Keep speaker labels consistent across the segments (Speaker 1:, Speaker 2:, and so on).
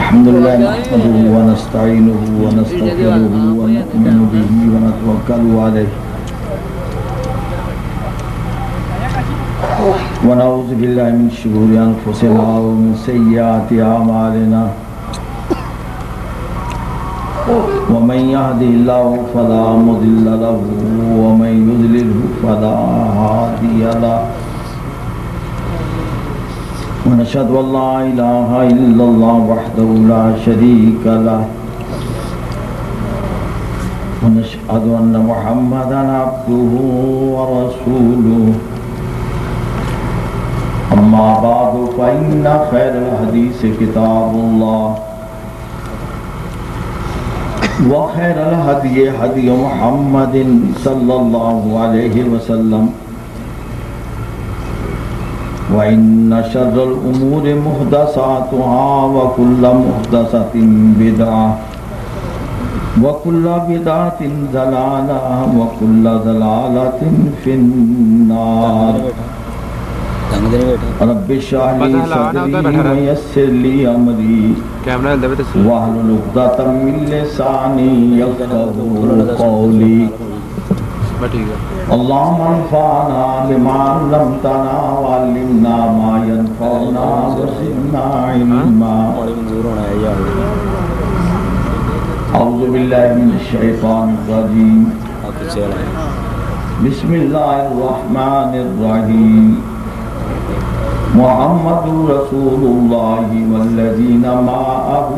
Speaker 1: الحمد لله نحمده ونستعينه ونستغفره ونؤمن به ونتوكل عليه ونعوذ بالله من شرور أنفسنا ومن سيئات أعمالنا ومن يهده الله فلا مضل له ومن يضلله فلا هادي له ونشهد أن لا إله إلا الله وحده لا شريك له ونشهد أن محمدا عبده ورسوله أما بعد فإن خير الحديث كتاب الله وخير الهدي هدي محمد صلى الله عليه وسلم وإن شر الأمور محدثاتها وكل محدثة بدعة وكل بدعة ضلالة وكل ضلالة في النار رب اشرح لي صدري ويسر لي أمري واحلل عقدة من لساني يفقهوا قولي اللهم انفعنا بما علمتنا وعلمنا ما ينفعنا وزدنا علما اعوذ باللہ من الشیطان الرجیم بسم اللہ الرحمن الرحیم محمد رسول اللہ والذین معه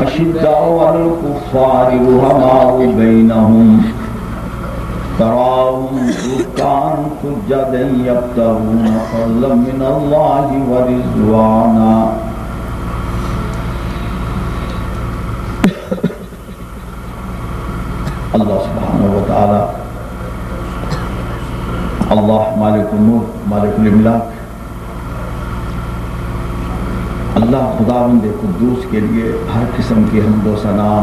Speaker 1: أشداء على الكفار رحماء بينهم تراهم ركعا سجدا يبتغون فضلا من الله ورضوانا اللہ سبحانہ وتعالی اللہ مالک النور مالک الاملاک اللہ خداوند قدوس کے لیے ہر قسم کی حمد و ثنا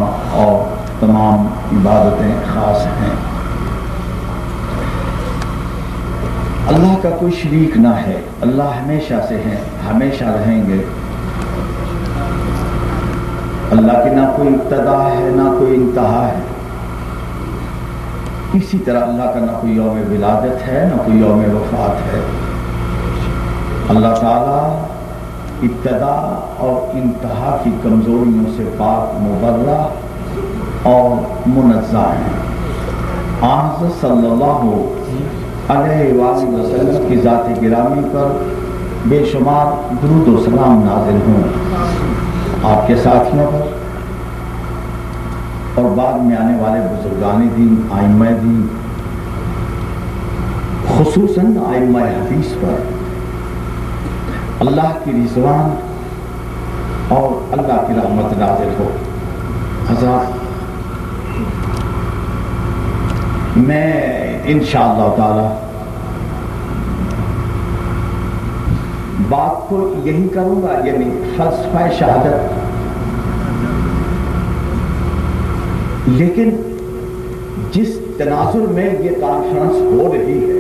Speaker 1: اور تمام عبادتیں خاص ہیں۔ اللہ کا کوئی شریک نہ ہے، اللہ ہمیشہ سے ہیں، ہمیشہ رہیں گے۔ اللہ کی نہ کوئی ابتدا ہے نہ کوئی انتہا ہے، اسی طرح اللہ کا نہ کوئی یوم ولادت ہے نہ کوئی یوم وفات ہے۔ اللہ تعالیٰ ابتدا اور انتہا کی کمزوریوں سے پاک مبرہ اور منزہ ہیں۔ حضرت صلی اللہ علیہ وآلہ وسلم کی ذات گرامی پر بے شمار درود و سلام نازل ہوں، آپ کے ساتھیوں پر اور بعد میں آنے والے بزرگان دین، ائمہ دین، خصوصاً ائمہ حدیث پر اللہ کی رضوان اور اللہ کی رحمت نازل ہو۔ حضرات، میں انشاءاللہ تعالی بات کو یہی کروں گا، یعنی فلسفہ شہادت، لیکن جس تناظر میں یہ کانفرنس ہو رہی ہے،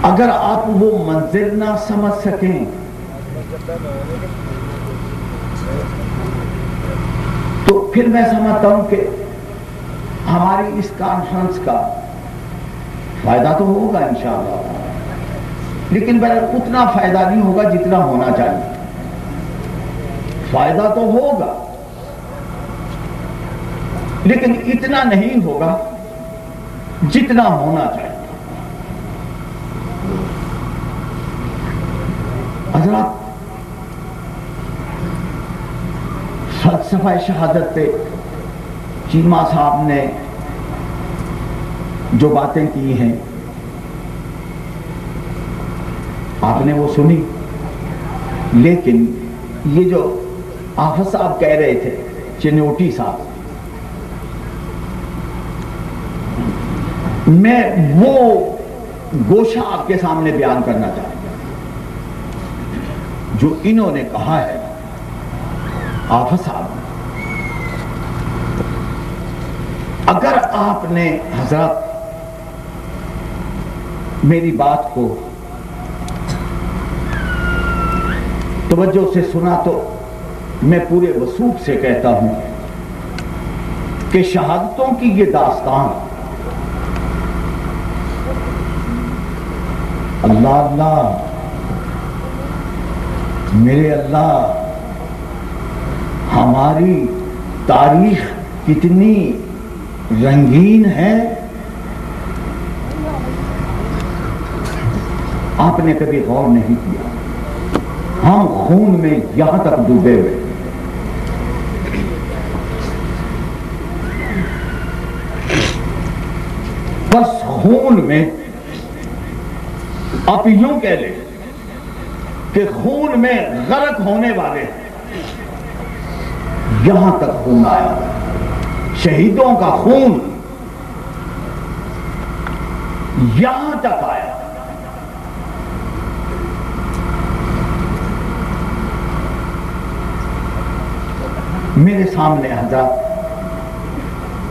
Speaker 1: اگر آپ وہ منظر نہ سمجھ سکیں تو پھر میں سمجھتا ہوں کہ ہماری اس کانفرنس کا فائدہ تو ہوگا انشاءاللہ، لیکن اتنا فائدہ نہیں ہوگا جتنا ہونا چاہیے۔ فائدہ تو ہوگا لیکن اتنا نہیں ہوگا جتنا ہونا چاہیے۔ حضرات، فلسفہ شہادت پہ چیمہ صاحب نے جو باتیں کی ہیں آپ نے وہ سنی، لیکن یہ جو حافظ صاحب کہہ رہے تھے، چنوٹی صاحب، میں وہ گوشہ آپ کے سامنے بیان کرنا چاہتا ہوں جو انہوں نے کہا ہے۔ حافظ صاحب، اگر آپ نے حضرات میری بات کو توجہ سے سنا تو میں پورے وثوق سے کہتا ہوں کہ شہادتوں کی یہ داستان اللہ اللہ میرے اللہ، ہماری تاریخ کتنی رنگین ہے، آپ نے کبھی غور نہیں کیا؟ ہم خون میں یہاں تک ڈوبے ہوئے، بس خون میں، آپ یوں کہہ لیں کہ خون میں غرق ہونے والے یہاں تک خون آیا، شہیدوں کا خون یہاں تک آیا۔ میرے سامنے حضرات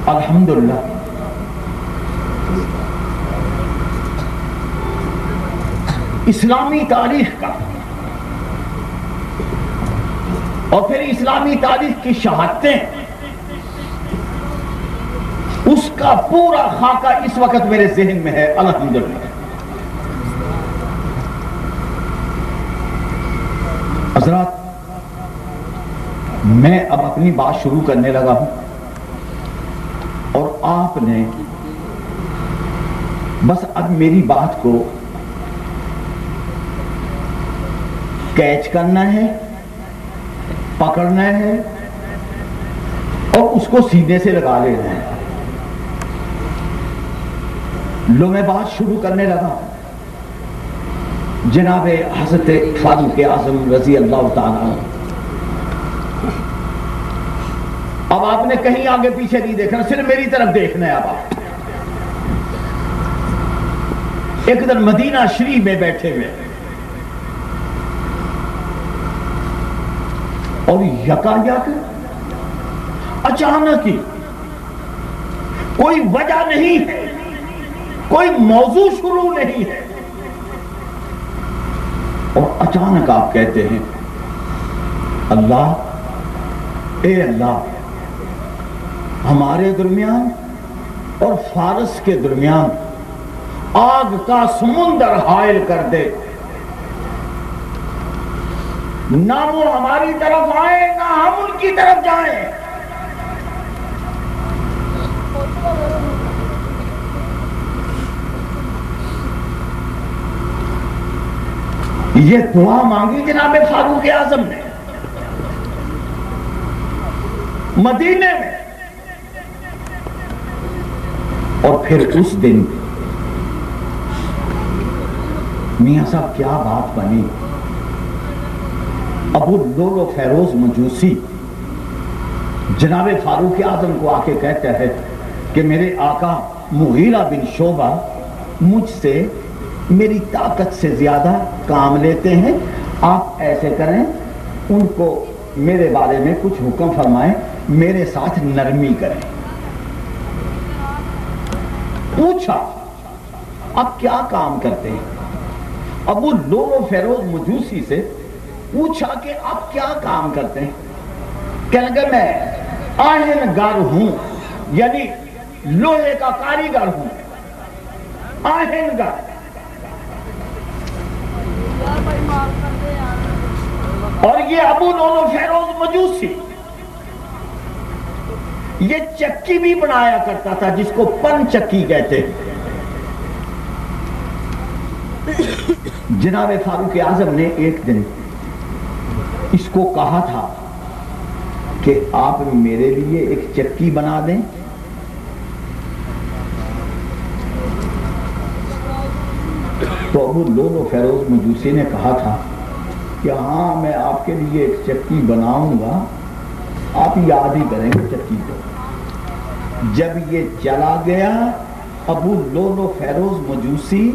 Speaker 1: الحمدللہ اسلامی تاریخ کا اور پھر اسلامی تاریخ کی شہادتیں، اس کا پورا خاکہ اس وقت میرے ذہن میں ہے الحمدللہ۔ حضرات میں اب اپنی بات شروع کرنے لگا ہوں اور آپ نے بس اب میری بات کو کیچ کرنا ہے، پکڑنا ہے اور اس کو سینے سے لگا لینا ہے۔ لو میں بات شروع کرنے لگا۔ جناب حضرت فاروق اعظم رضی اللہ تعالیٰ عنہ، اب آپ نے کہیں آگے پیچھے نہیں دیکھنا، صرف میری طرف دیکھنا ہے۔ اب آپ ایک دن مدینہ شریف میں بیٹھے ہوئے اور یکایک اچانک ہی، کوئی وجہ نہیں ہے، کوئی موضوع شروع نہیں ہے، اور اچانک آپ کہتے ہیں اللہ، اے اللہ، ہمارے درمیان اور فارس کے درمیان آگ کا سمندر حائل کر دے، نہ وہ ہماری طرف آئے نہ ہم ان کی طرف جائیں۔ یہ دعا مانگی جناب فاروق اعظم نے مدینے میں، اور پھر اس دن میاں صاحب کیا بات بنی۔ ابو لولو فیروز مجوسی جناب فاروق اعظم کو آ کے کہتا ہے کہ میرے آقا مغیرہ بن شعبہ مجھ سے میری طاقت سے زیادہ کام لیتے ہیں، آپ ایسے کریں، ان کو میرے بارے میں کچھ حکم فرمائیں، میرے ساتھ نرمی کریں۔ پوچھا آپ کیا کام کرتے ہیں؟ ابو لولو فیروز مجوسی سے پوچھا کہ آپ کیا کام کرتے ہیں؟ کہنے لگا میں آہن گر ہوں، یعنی لوہے کا کاریگر ہوں، آہن گر۔ اور یہ ابو لولو فیروز مجوسی یہ چکی بھی بنایا کرتا تھا جس کو پن چکی کہتے ہیں۔ جناب فاروق اعظم نے ایک دن اس کو کہا تھا کہ آپ میرے لیے ایک چکی بنا دیں۔ تو ابو لولو فیروز مجوسی نے کہا تھا کہ ہاں میں آپ کے لیے ایک چکی بناؤں گا، آپ یاد ہی کریں گے چکی کو۔ جب یہ چلا گیا ابو لولو فیروز مجوسی،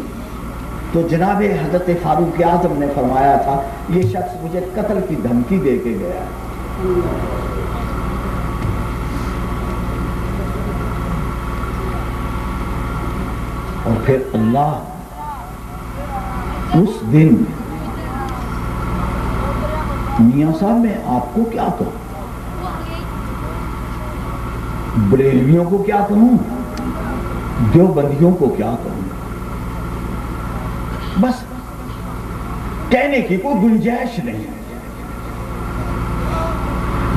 Speaker 1: تو جناب حضرت فاروق اعظم نے فرمایا تھا یہ شخص مجھے قتل کی دھمکی دے کے گیا۔ اور پھر اللہ اس دن میاں صاحب میں آپ کو کیا کہوں، بریلویوں کو کیا کہوں، دیوبندیوں کو کیا کہوں، بس کہنے کی کوئی گنجائش نہیں۔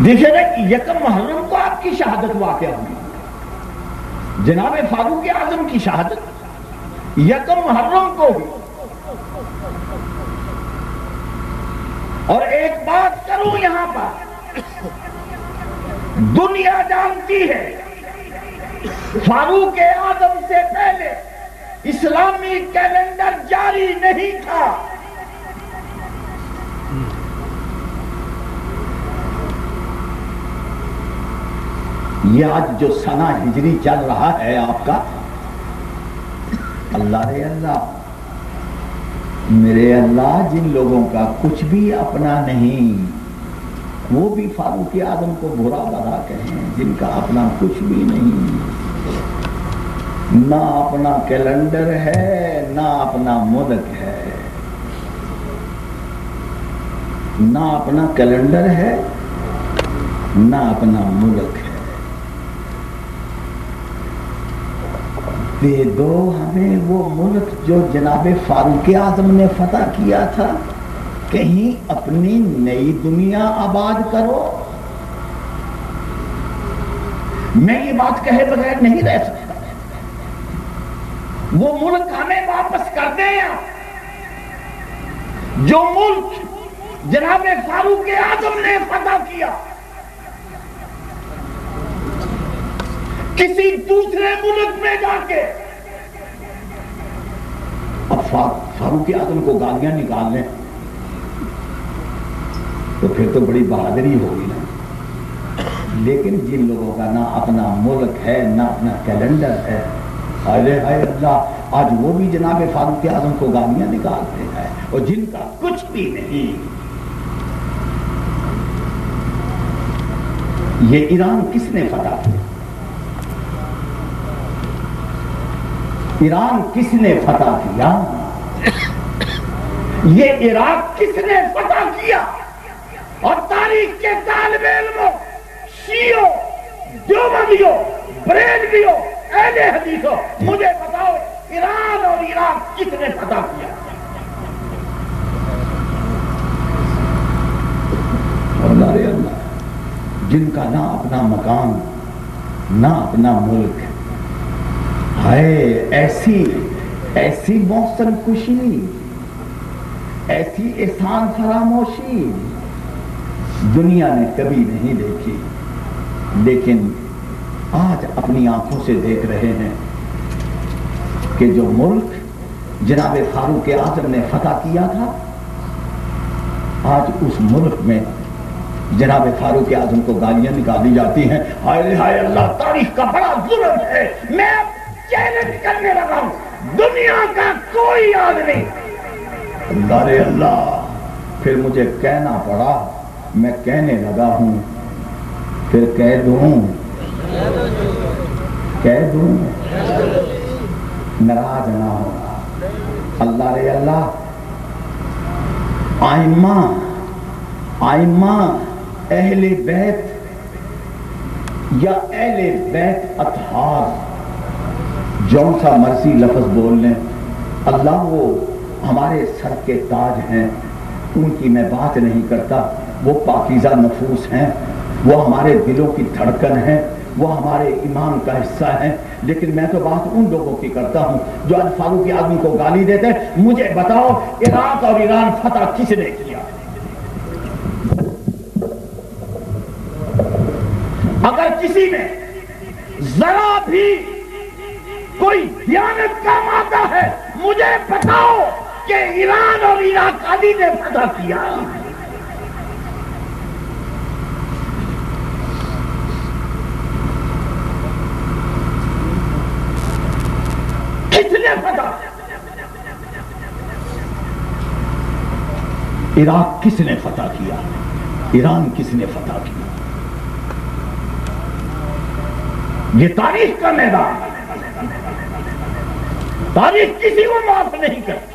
Speaker 1: دیکھیں نا یکم محرم کو آپ کی شہادت واقع ہوئی، جناب فاروق اعظم کی شہادت یکم محرم کو ہوئی۔ اور ایک بات کروں یہاں پر، دنیا جانتی ہے فاروق اعظم سے پہلے اسلامی کیلنڈر جاری نہیں تھا۔ یہ آج جو سنہ ہجری چل رہا ہے آپ کا، اللہ رے اللہ، میرے اللہ، جن لوگوں کا کچھ بھی اپنا نہیں وہ بھی فاروق اعظم کو برا بھلا کہیں، جن کا اپنا کچھ بھی نہیں، نہ اپنا کیلنڈر ہے نہ اپنا ملک ہے، نہ اپنا کیلنڈر ہے نہ اپنا ملک ہے۔ دے دو ہمیں وہ ملک جو جناب فاروق اعظم نے فتح کیا تھا، کہیں اپنی نئی دنیا آباد کرو۔ میں یہ بات کہے بغیر نہیں رہ سکتا، وہ ملک ہمیں واپس کر دیں، جو ملک جناب فاروق اعظم نے فتح کیا۔ کسی دوسرے ملک میں جا کے اب فاروق اعظم کو گالیاں نکال لیں تو پھر تو بڑی بہادری ہوگی نا، لیکن جن لوگوں کا نہ اپنا ملک ہے نہ اپنا کیلنڈر ہے، ہائے ہائے اللہ، آج وہ بھی جناب فاروق اعظم کو گالیاں نکالتے ہیں، اور جن کا کچھ بھی نہیں۔ یہ ایران کس نے فتح کیا؟ ایران کس نے فتح کیا؟ یہ عراق کس نے فتح کیا؟ اور تاریخ کے طالب علموں، شیعوں، دیوبندیوں، بریلویوں، اہل حدیثوں، مجھے بتاؤ ایران اور عراق کس نے فتح کیا؟ اللہ اللہ، جن کا نہ اپنا مکان نہ اپنا ملک، ہائے ایسی محسن کشی، ایسی احسان فراموشی دنیا نے کبھی نہیں دیکھی، لیکن آج اپنی آنکھوں سے دیکھ رہے ہیں کہ جو ملک جناب فاروق اعظم نے فتح کیا تھا، آج اس ملک میں جناب فاروق اعظم کو گالیاں نکالی جاتی ہیں۔ ہائے ہائے اللہ، تاریخ کا بڑا ظلم ہے۔ میں چیلنج کرنے لگا ہوں، دنیا کا کوئی آدمی، اللہ رے اللہ، پھر مجھے کہنا پڑا، میں کہنے لگا ہوں، پھر کہہ دوں، ناراض نہ ہونا، اللہ رے اللہ۔ آئمہ اہل بیت یا اہل بیت اطہار، جون سا مرضی لفظ بول لیں، اللہ وہ ہمارے سر کے تاج ہیں، ان کی میں بات نہیں کرتا، وہ پاکیزہ نفوس ہیں، وہ ہمارے دلوں کی دھڑکن ہیں، وہ ہمارے ایمان کا حصہ ہیں، لیکن میں تو بات ان لوگوں کی کرتا ہوں جو آج فاروق اعظم کو گالی دیتے ہیں۔ مجھے بتاؤ عراق اور ایران فتح کس نے کیا؟ اگر کسی میں ذرا بھی کوئی دیانت کا مادہ ہے، مجھے بتاؤ کہ ایران اور عراق علی نے فتح کیا۔ کس نے فتح؟ عراق کس نے فتح کیا؟ ایران کس نے فتح کیا؟ یہ تاریخ کا میدان، تاریخ کسی کو معاف نہیں کرتی۔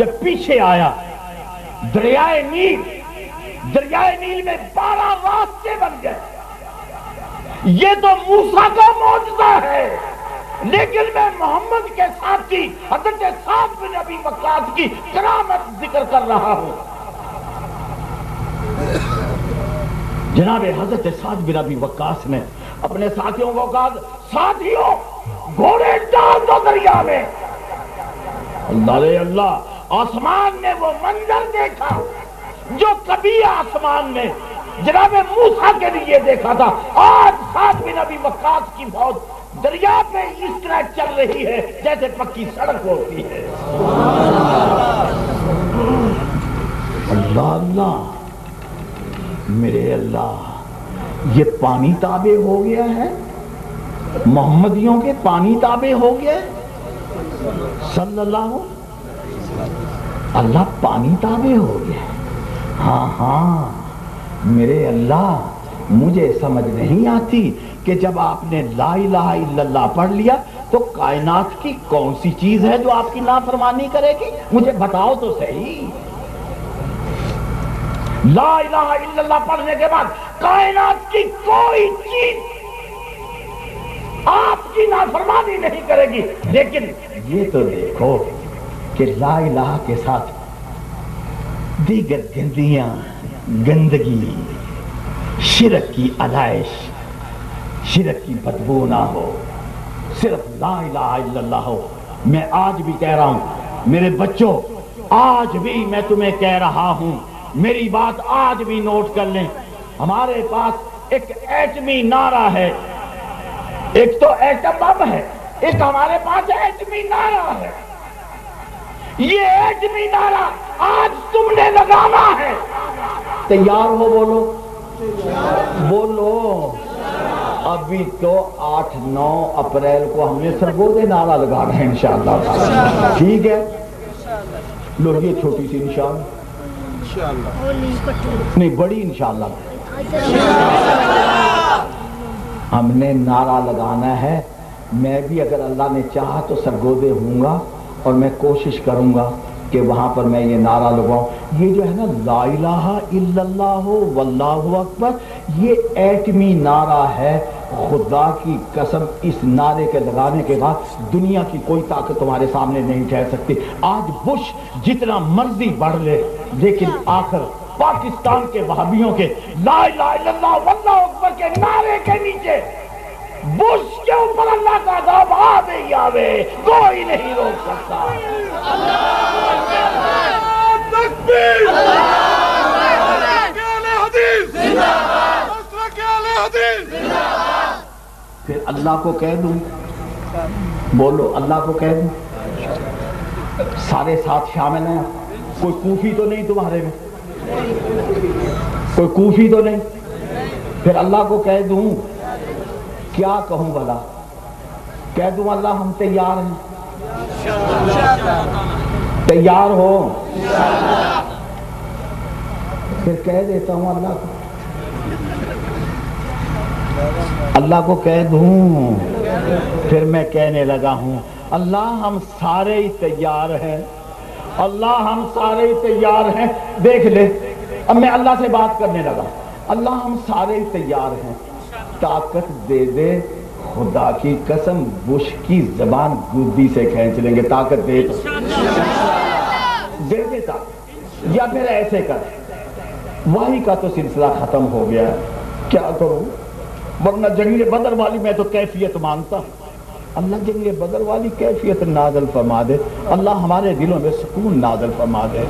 Speaker 1: جب پیچھے آیا دریائے نیل میں 12 راستے بن گئے. یہ تو موسیٰ کا معجزہ ہے، لیکن میں محمد کے ساتھی حضرت سعد بن ابی وقاص کی کرامت ذکر کر رہا ہوں. جناب حضرت سعد بن ابی وقاص نے اپنے ساتھیوں کو کہا ساتھیوں گھوڑے ڈال دو دریا میں. اللہ رے اللہ، آسمان نے وہ منظر دیکھا جو کبھی آسمان نے جناب موسیٰ کے لیے دیکھا تھا. آج سعد بن ابی وقاص کی فوج دریا پہ اس طرح چل رہی ہے جیسے پکی سڑک ہوتی ہے. اللہ اللہ، میرے اللہ، یہ پانی تابع ہو گیا ہے، محمدیوں کے پانی تابع ہو گیا ہے. صلی اللہ اللہ پانی تابع ہو گیا. ہاں ہاں میرے اللہ، مجھے سمجھ نہیں آتی کہ جب آپ نے لا الہ الا اللہ پڑھ لیا تو کائنات کی کون سی چیز ہے جو آپ کی نافرمانی کرے گی؟ مجھے بتاؤ تو صحیح. لا الہ الا اللہ پڑھنے کے بعد کائنات کی کوئی چیز آپ کی نافرمانی نہیں کرے گی. لیکن یہ تو دیکھو کہ لا الہ کے ساتھ دیگر گندیاں، گندگی، شرک کی علائش، شرک کی بدبو نہ ہو، صرف لا الہ الا اللہ ہو. میں آج بھی کہہ رہا ہوں میرے بچوں، آج بھی میں تمہیں کہہ رہا ہوں، میری بات آج بھی نوٹ کر لیں. ہمارے پاس ایک ایٹمی نعرہ ہے، ایک تو ایٹم بم ہے، ایک ہمارے پاس ایٹمی نعرہ ہے. یہ ایٹمی نعرہ آج تم نے لگانا ہے. تیار ہو؟ بولو بولو. ابھی تو 8-9 اپریل کو ہم نے سرگودے نعرہ لگانا ہے انشاءاللہ. ٹھیک ہے، لو یہ چھوٹی سی انشاءاللہ، نہیں بڑی انشاءاللہ. ہم نے نعرہ لگانا ہے. میں بھی اگر اللہ نے چاہا تو سرگودے ہوں گا اور میں کوشش کروں گا کہ وہاں پر میں یہ نعرہ لگاؤں. یہ جو ہے نا لا الہ الا اللہ واللہ اکبر، یہ ایٹمی نعرہ ہے. خدا کی قسم اس نعرے کے لگانے کے بعد دنیا کی کوئی طاقت تمہارے سامنے نہیں ٹھہر سکتی. آج بش جتنا مرضی بڑھ لے، لیکن آخر پاکستان کے وہابیوں کے لا الہ الا اللہ واللہ اکبر کے نعرے کے نیچے بش کے اوپر اللہ کا عذاب آوے ہی آوے، کوئی نہیں روک سکتا. پھر اللہ کو کہہ دوں، بولو اللہ کو کہہ دوں. سارے ساتھ شامل ہیں. کوئی کوفی تو نہیں تمہارے میں؟ کوئی کوفی تو نہیں؟ پھر اللہ کو کہہ دوں، کیا کہوں بھلا؟ کہہ دوں اللہ ہم تیار ہیں، تیار ہو؟ پھر کہہ دیتا ہوں اللہ کو کہہ دوں. پھر میں کہنے لگا ہوں اللہ ہم سارے ہی تیار ہیں، اللہ ہم سارے ہی تیار ہیں. دیکھ لے، اب میں اللہ سے بات کرنے لگا. اللہ ہم سارے ہی تیار ہیں، طاقت دے دے. خدا کی قسم بش کی زبان گودی سے کھینچ لیں گے. طاقت دے تو دے دے طاقت. یا پھر ایسے کر، وحی کا تو سلسلہ ختم ہو گیا ہے، کیا کروں؟ ورنہ جنگ بدر والی میں تو کیفیت مانگتا. اللہ جنگ بدر والی کیفیت نازل فرما دے. اللہ ہمارے دلوں میں سکون نازل فرما دے.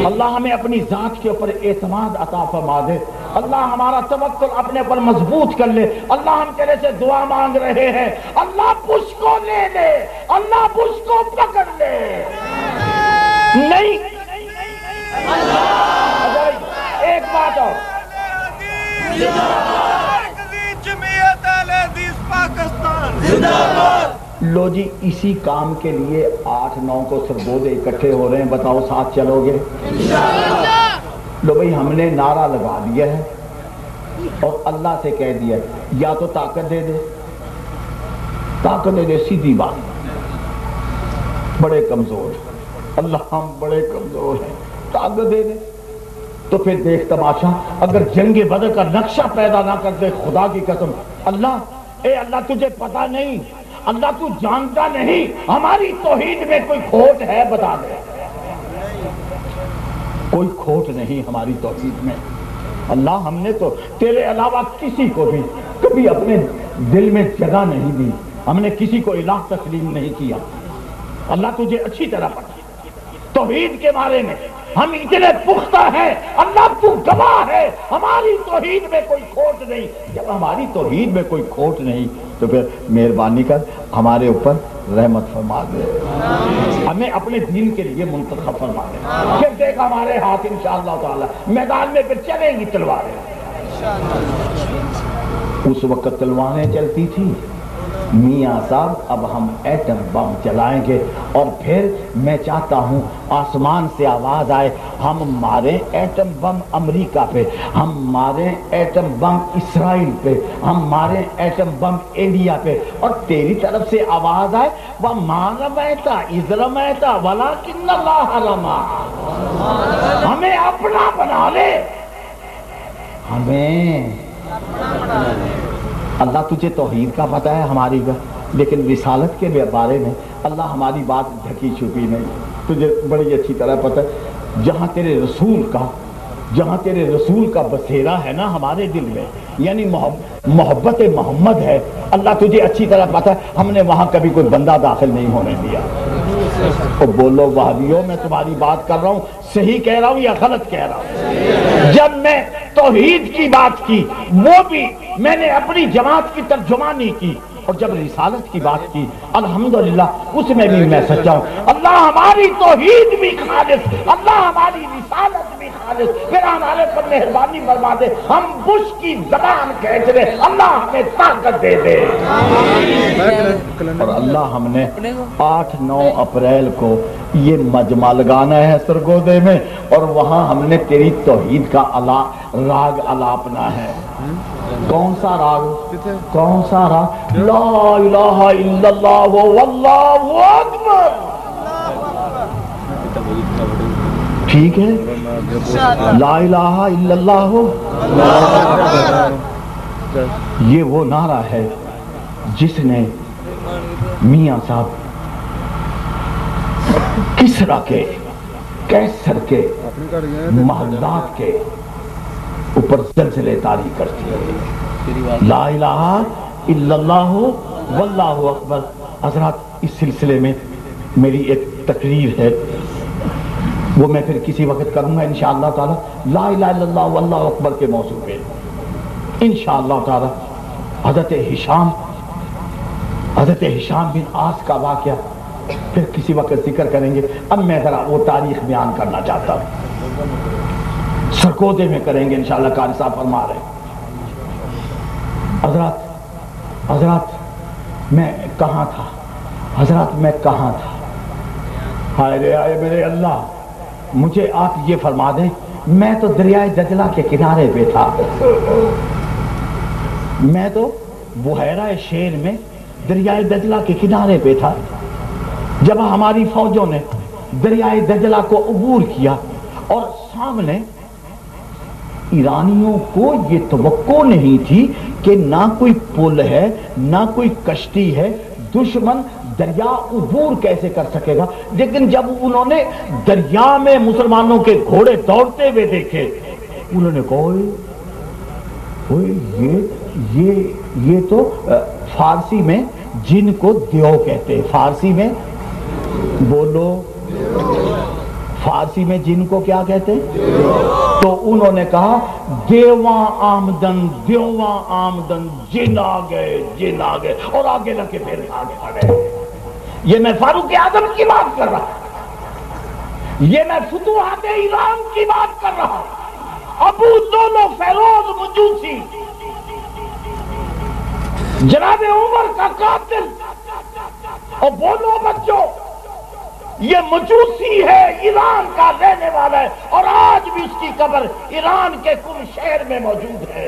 Speaker 1: اللہ ہمیں اپنی ذات کے اوپر اعتماد عطا فرما دے. اللہ ہمارا توکل اپنے پر مضبوط کر لے. اللہ ہم تیرے سے دعا مانگ رہے ہیں، اللہ بش کو لے لے، اللہ بش کو پکڑ لے. نہیں ایک بات اور، لو جی اسی کام کے لیے 8-9 کو سرگودے اکٹھے ہو رہے ہیں. بتاؤ ساتھ چلو گے؟ لو بھئی ہم نے نعرہ لگا دیا ہے اور اللہ سے کہہ دیا یا تو طاقت دے دے، طاقت دے دے. سیدھی بات، بڑے کمزور. اللہ ہم بڑے کمزور ہیں، طاقت دے دے۔ تو پھر دیکھ تماشا، اگر جنگ بدر کا نقشہ پیدا نہ کر دے، خدا کی قسم، اللہ اے اللہ تجھے پتا نہیں، اللہ تو جانتا نہیں ہماری توحید میں کوئی کھوٹ ہے، بتا دے۔ کوئی کھوٹ نہیں ہماری توحید میں اللہ، ہم نے تو تیرے علاوہ کسی کو بھی کبھی اپنے دل میں جگہ نہیں دی، ہم نے کسی کو الہ تسلیم نہیں کیا۔ اللہ تجھے اچھی طرح پتا توحید کے بارے میں ہم اتنے پختہ ہیں، اللہ تو گواہ ہے ہماری توحید میں کوئی کھوٹ نہیں۔ جب ہماری توحید میں کوئی کھوٹ نہیں تو پھر مہربانی کر ہمارے اوپر رحمت فرما دے، ہمیں اپنے دین کے لیے منتخب فرما دے۔ پھر دیکھ ہمارے ہاتھ انشاءاللہ تعالی میدان میں پھر چلیں گی تلواریں۔ اس وقت تلواریں چلتی تھی، میاں صاحب اب ہم ایٹم بم چلائیں گے، اور پھر میں چاہتا ہوں آسمان سے آواز آئے، ہم مارے ایٹم بم امریکہ پہ، ہم مارے ایٹم بم اسرائیل پہ، ہم مارے ایٹم بم انڈیا پہ، اور تیری طرف سے آواز آئے وَمَا رَمَيْتَ إِذْ رَمَيْتَ وَلَكِنَّ اللَّهَ رَمَىٰ۔ ہمیں اپنا بنا لے، ہمیں اللہ تجھے توحید کا پتہ ہے ہماری کا، لیکن رسالت کے بارے میں اللہ ہماری بات ڈھکی چھپی نہیں، تجھے بڑی اچھی طرح پتہ ہے۔ جہاں تیرے رسول کا بسیرا ہے نا ہمارے دل میں، یعنی محبت محمد ہے، اللہ تجھے اچھی طرح پتہ ہے ہم نے وہاں کبھی کوئی بندہ داخل نہیں ہونے دیا۔ تو بولو وہابیوں، میں تمہاری بات کر رہا ہوں، صحیح کہہ رہا ہوں یا غلط کہہ رہا ہوں؟ جب میں توحید کی بات کی وہ بھی میں نے اپنی جماعت کی ترجمانی کی، اور جب رسالت کی بات کی الحمدللہ اس میں بھی میں سچا ہوں۔ اللہ ہماری توحید بھی خالص، اللہ ہماری رسالت بھی خالص، پھر ہمارے پر مہربانی فرما دے، ہم بش کی زبان کھینچ لے، اللہ ہمیں طاقت دے دے۔ اور اللہ ہم نے 8-9 اپریل کو یہ مجمع لگانا ہے سرگودے میں، اور وہاں ہم نے تیری توحید کا راگ الاپنا ہے۔ کون سا راگ؟ کون سا راگ؟ لا الہ الا اللہ واللہ اکبر۔ ٹھیک ہے، لا الہ الا اللہ، یہ وہ نعرہ ہے جس نے میاں صاحب کسرا کے، کیسر کے محلات کے اوپر زلزلے طاری کرتی ہے۔ لا الہ الا اللہ واللہ اکبر۔ حضرات اس سلسلے میں میری ایک تقریر ہے، وہ میں پھر کسی وقت کروں گا انشاءاللہ تعالی، لا الہ الا اللہ واللہ اکبر کے موضوع پہ انشاءاللہ تعالی۔ حضرت ہشام بن عاص کا واقعہ پھر کسی وقت ذکر کریں گے، اب میں ذرا وہ تاریخ بیان کرنا چاہتا ہوں، سرگودے میں کریں گے انشاءاللہ، قاری صاحب فرما رہے ہیں۔ حضرات میں کہاں تھا؟ حضرات میں کہاں تھا؟ ہائے رے آئے میرے اللہ، مجھے آپ یہ فرما دیں، میں تو دریائے دجلہ کے کنارے پہ تھا، میں تو بحیرہ شیر میں دریائے دجلہ کے کنارے پہ تھا جب ہماری فوجوں نے دریائے دجلہ کو عبور کیا، اور سامنے ایرانیوں کو یہ توقع نہیں تھی کہ نہ کوئی پل ہے نہ کوئی کشتی ہے، دشمن دریا عبور کیسے کر سکے گا؟ لیکن جب انہوں نے دریا میں مسلمانوں کے گھوڑے دوڑتے ہوئے دیکھے، انہوں نے کہا یہ تو فارسی میں جن کو دیو کہتے ہیں، فارسی میں بولو، فارسی میں جن کو کیا کہتے ہیں؟ تو انہوں نے کہا دیواں آمدن، دیواں آمدن، جن آ گئے، اور آگے لگے پھر آگے پڑے۔ یہ میں فاروق اعظم کی بات کر رہا ہوں، یہ میں فتوحات ایران کی بات کر رہا ہوں۔ ابو لولو فیروز مجوسی، جناب عمر کا قاتل، اور بولو بچوں یہ مجوسی ہے، ایران کا رہنے والا ہے، اور آج بھی اس کی قبر ایران کے کل شہر میں موجود ہے۔